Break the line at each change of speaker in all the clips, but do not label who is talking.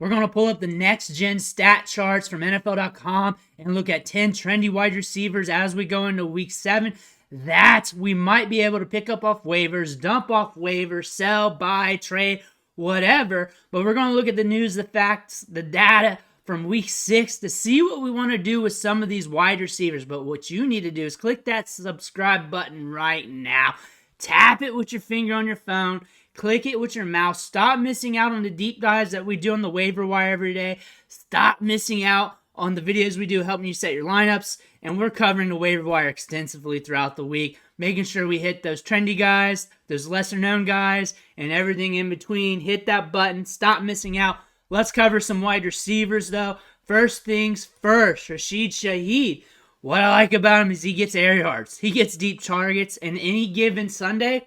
We're going to pull up the next-gen stat charts from NFL.com and look at 10 trendy wide receivers as we go into Week 7 that we might be able to pick up off waivers, dump off waivers, sell, buy, trade, whatever. But we're going to look at the news, the facts, the data from Week 6 to see what we want to do with some of these wide receivers. But what you need to do is click that subscribe button right now. Tap it with your finger on your phone. Click it with your mouse. Stop missing out on the deep dives that we do on the waiver wire every day. Stop missing out on the videos we do helping you set your lineups. And we're covering the waiver wire extensively throughout the week, making sure we hit those trendy guys, those lesser known guys, and everything in between. Hit that button. Stop missing out. Let's cover some wide receivers, though. First things first, Rasheed Shaheed. What I like about him is he gets air yards. He gets deep targets, and any given Sunday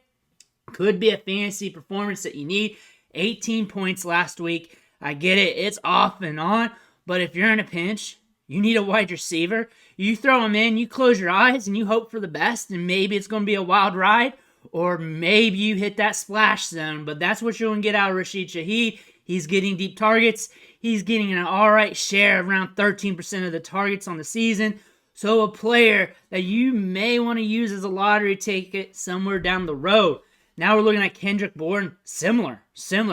could be a fantasy performance that you need. 18 points last week. I get it. It's off and on. But if you're in a pinch, you need a wide receiver. You throw him in, you close your eyes, and you hope for the best. And maybe it's going to be a wild ride. Or maybe you hit that splash zone. But that's what you're going to get out of Rasheed Shaheed. He's getting deep targets. He's getting an alright share of around 13% of the targets on the season. So a player that you may want to use as a lottery ticket somewhere down the road. Now we're looking at Kendrick Bourne. Similar.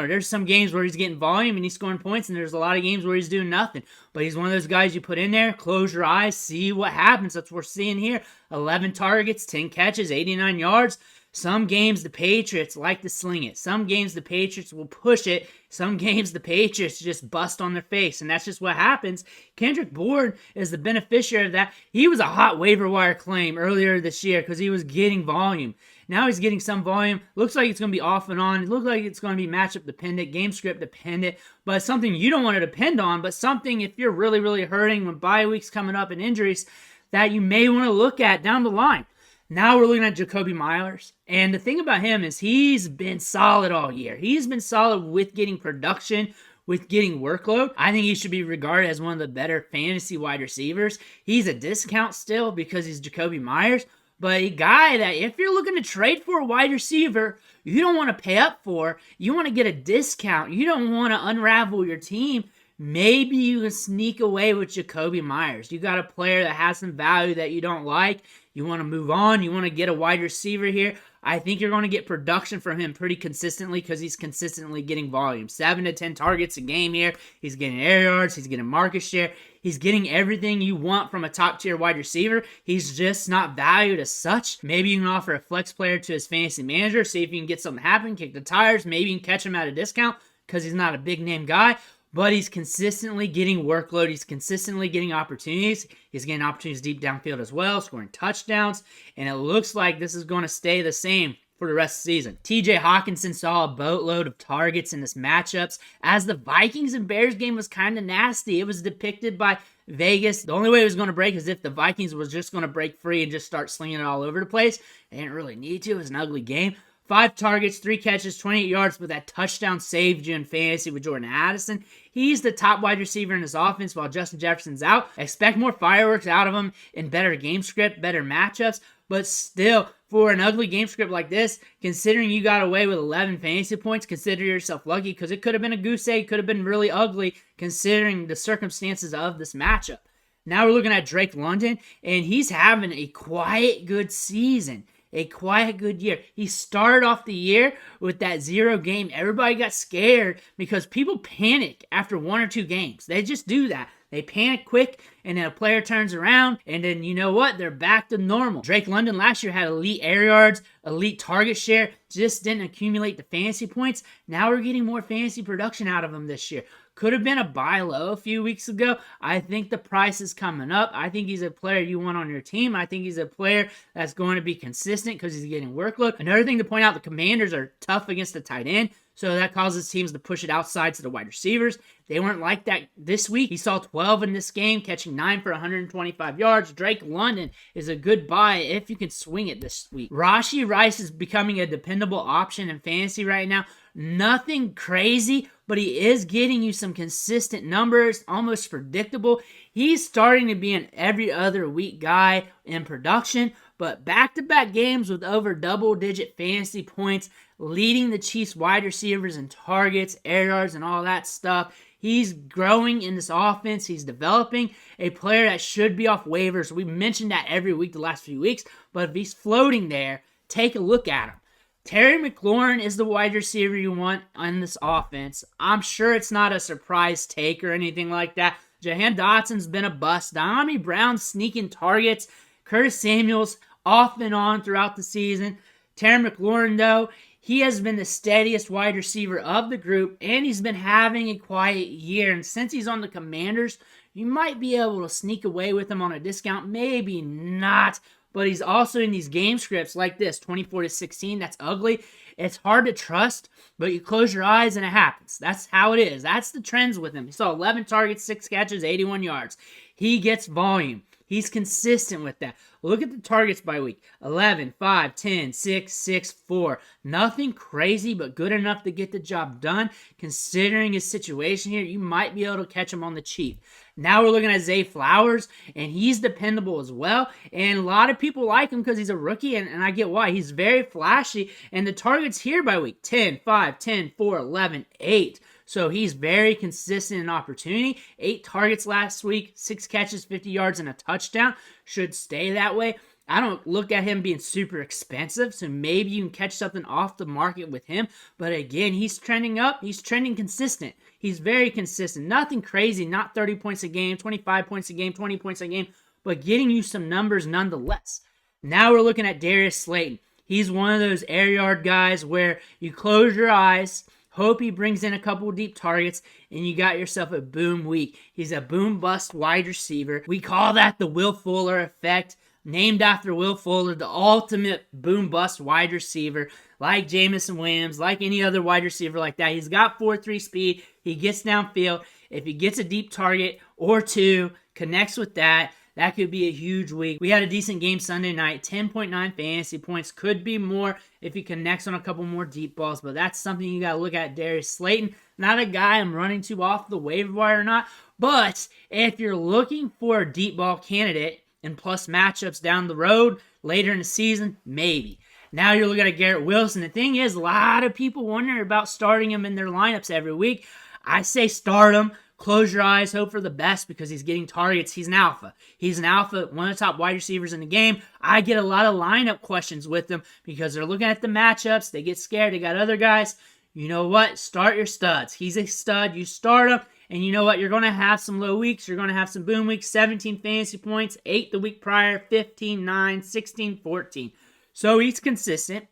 There's some games where he's getting volume and he's scoring points, and there's a lot of games where he's doing nothing. But he's one of those guys you put in there, close your eyes, see what happens. That's what we're seeing here. 11 targets, 10 catches, 89 yards. Some games the Patriots like to sling it. Some games the Patriots will push it. Some games the Patriots just bust on their face. And that's just what happens. Kendrick Bourne is the beneficiary of that. He was a hot waiver wire claim earlier this year because he was getting volume. Now he's getting some volume. Looks like it's going to be off and on. It looks like it's going to be matchup dependent, game script dependent. But something you don't want to depend on. But something if you're really, really hurting when bye weeks coming up and injuries that you may want to look at down the line. Now we're looking at Jakobi Meyers. And the thing about him is he's been solid all year. He's been solid with getting production, with getting workload. I think he should be regarded as one of the better fantasy wide receivers. He's a discount still because he's Jakobi Meyers. But a guy that if you're looking to trade for a wide receiver, you don't want to pay up for. You want to get a discount. You don't want to unravel your team. Maybe you can sneak away with Jakobi Meyers. You got a player that has some value that you don't like. You want to move on. You want to get a wide receiver here. I think you're going to get production from him pretty consistently because he's consistently getting volume. 7 to 10 targets a game here. He's getting air yards. He's getting market share. He's getting everything you want from a top-tier wide receiver. He's just not valued as such. Maybe you can offer a flex player to his fantasy manager, see if you can get something happen, kick the tires. Maybe you can catch him at a discount because he's not a big-name guy. But he's consistently getting workload. He's consistently getting opportunities. He's getting opportunities deep downfield as well, scoring touchdowns. And it looks like this is going to stay the same for the rest of the season. TJ Hockenson saw a boatload of targets in this matchups as the Vikings and Bears game was kind of nasty. It was depicted by Vegas. The only way it was going to break is if the Vikings was just going to break free and just start slinging it all over the place. They didn't really need to. It was an ugly game. 5 targets, 3 catches, 28 yards, but that touchdown saved you in fantasy with Jordan Addison. He's the top wide receiver in his offense while Justin Jefferson's out. Expect more fireworks out of him in better game script, better matchups, but still, for an ugly game script like this, considering you got away with 11 fantasy points, consider yourself lucky because it could have been a goose egg, could have been really ugly considering the circumstances of this matchup. Now we're looking at Drake London, and he's having a quiet, good season. A quiet, good year. He started off the year with that 0 game. Everybody got scared because people panic after 1 or 2 games. They just do that. They panic quick, and then a player turns around, and then you know what? They're back to normal. Drake London last year had elite air yards, elite target share, just didn't accumulate the fantasy points. Now we're getting more fantasy production out of him this year. Could have been a buy low a few weeks ago. I think the price is coming up. I think he's a player you want on your team. I think he's a player that's going to be consistent because he's getting workload. Another thing to point out, the Commanders are tough against the tight end, so that causes teams to push it outside to the wide receivers. They weren't like that this week. He saw 12 in this game, catching 9 for 125 yards. Drake London is a good buy if you can swing it this week. Rashee Rice is becoming a dependable option in fantasy right now. Nothing crazy, but he is getting you some consistent numbers, almost predictable. He's starting to be an every other week guy in production, but back-to-back games with over double-digit fantasy points, leading the Chiefs wide receivers in targets, air yards, and all that stuff. He's growing in this offense. He's developing a player that should be off waivers. We've mentioned that every week the last few weeks, but if he's floating there, take a look at him. Terry McLaurin is the wide receiver you want on this offense. I'm sure it's not a surprise take or anything like that. Jahan Dotson's been a bust. Dyami Brown's sneaking targets. Curtis Samuel's off and on throughout the season. Terry McLaurin, though, he has been the steadiest wide receiver of the group, and he's been having a quiet year. And since he's on the Commanders, you might be able to sneak away with him on a discount. Maybe not. But he's also in these game scripts like this, 24-16. That's ugly. It's hard to trust, but you close your eyes and it happens. That's how it is. That's the trends with him. He saw 11 targets, 6 catches, 81 yards. He gets volume. He's consistent with that. Look at the targets by week. 11, 5, 10, 6, 6, 4. Nothing crazy, but good enough to get the job done. Considering his situation here, you might be able to catch him on the cheap. Now we're looking at Zay Flowers, and he's dependable as well. And a lot of people like him because he's a rookie, and I get why. He's very flashy. And the targets here by week, 10, 5, 10, 4, 11, 8. So he's very consistent in opportunity. 8 targets last week, 6 catches, 50 yards, and a touchdown. Should stay that way. I don't look at him being super expensive, so maybe you can catch something off the market with him. But again, he's trending up. He's trending consistent. He's very consistent. Nothing crazy, not 30 points a game, 25 points a game, 20 points a game, but getting you some numbers nonetheless. Now we're looking at Darius Slayton. He's one of those air yard guys where you close your eyes, hope he brings in a couple deep targets, and you got yourself a boom week. He's a boom bust wide receiver. We call that the Will Fuller effect, named after Will Fuller, the ultimate boom bust wide receiver, like Jameson Williams, like any other wide receiver like that. He's got 4.3 speed. He gets downfield. If he gets a deep target or two, connects with that, that could be a huge week. We had a decent game Sunday night, 10.9 fantasy points. Could be more if he connects on a couple more deep balls, but that's something you got to look at. Darius Slayton, not a guy I'm running to off the waiver wire or not, but if you're looking for a deep ball candidate and plus matchups down the road later in the season, maybe. Now you're looking at Garrett Wilson. The thing is, a lot of people wonder about starting him in their lineups every week. I say start him. Close your eyes, hope for the best because he's getting targets. He's an alpha. He's an alpha, one of the top wide receivers in the game. I get a lot of lineup questions with him because they're looking at the matchups. They get scared. They got other guys. You know what? Start your studs. He's a stud. You start him. And you know what? You're going to have some low weeks. You're going to have some boom weeks. 17 fantasy points. 8 the week prior. 15, 9, 16, 14. So he's consistent.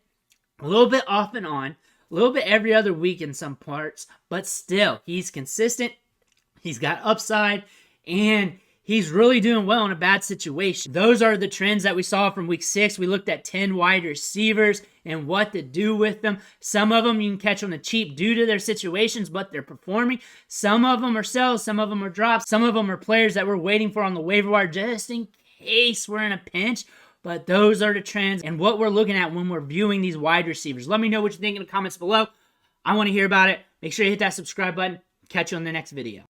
A little bit off and on. A little bit every other week in some parts. But still, he's consistent. He's got upside, and he's really doing well in a bad situation. Those are the trends that we saw from week 6. We looked at 10 wide receivers and what to do with them. Some of them you can catch on the cheap due to their situations, but they're performing. Some of them are sells, some of them are drops. Some of them are players that we're waiting for on the waiver wire just in case we're in a pinch. But those are the trends and what we're looking at when we're viewing these wide receivers. Let me know what you think in the comments below. I want to hear about it. Make sure you hit that subscribe button. Catch you on the next video.